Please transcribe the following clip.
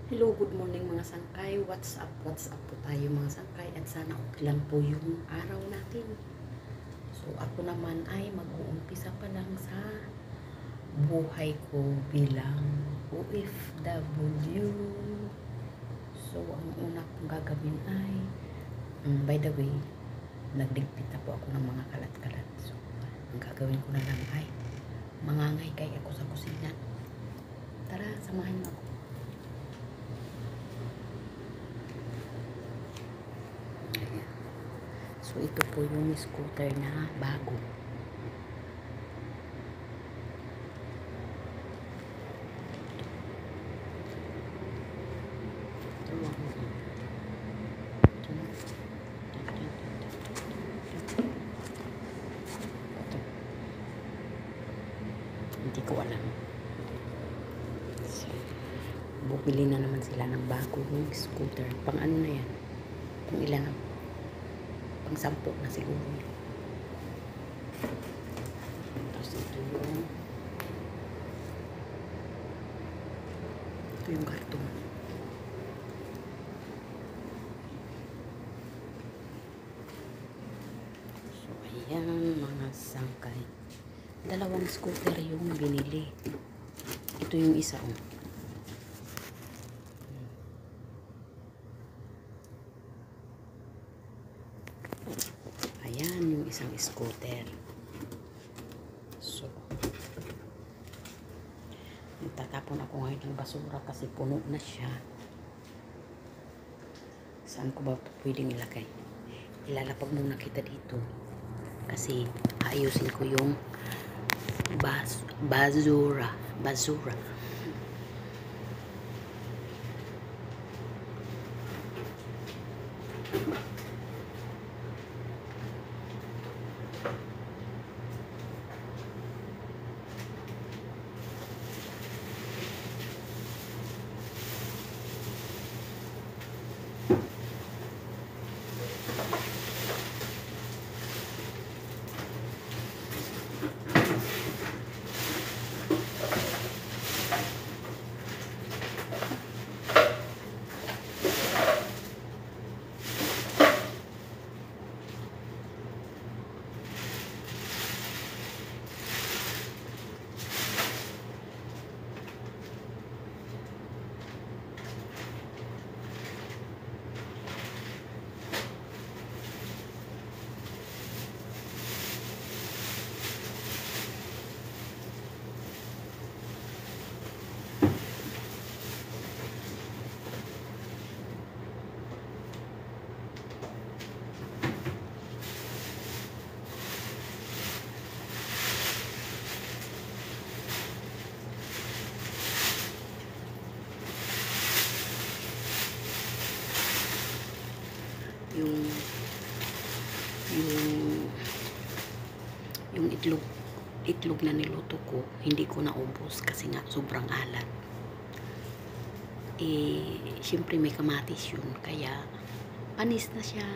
Hello, good morning mga sangkay. What's up po tayo mga sangkay at sana okay lang po yung araw natin. So ako naman ay mag-uumpisa pa lang sa buhay ko bilang OFW. So ang una kong gagawin ay by the way, nagligpit na po ako ng mga kalat-kalat. So ang gagawin ko na lang ay mangangay-kay ako sa kusina. Tara, samahan mo ako. So, ito po yung scooter na bago. Hindi ko alam. So, bumili na naman sila ng bagong scooter. Pang ano na yan? Pang ilan? Pang 10 na siguro. Tapos ito yung karton. So ayan mga sangkay, dalawang scooter yung binili. Ito yung isa ayan yung isang scooter. So nagtatapon ako ngayon ng basura kasi puno na siya. Saan ko ba pwedeng ilagay? Ilalapag muna kita dito kasi ayusin ko yung basura. yung itlog na niluto ko, hindi ko naubos kasi nga sobrang alat. Siyempre may kamatis yun, kaya panis na siya.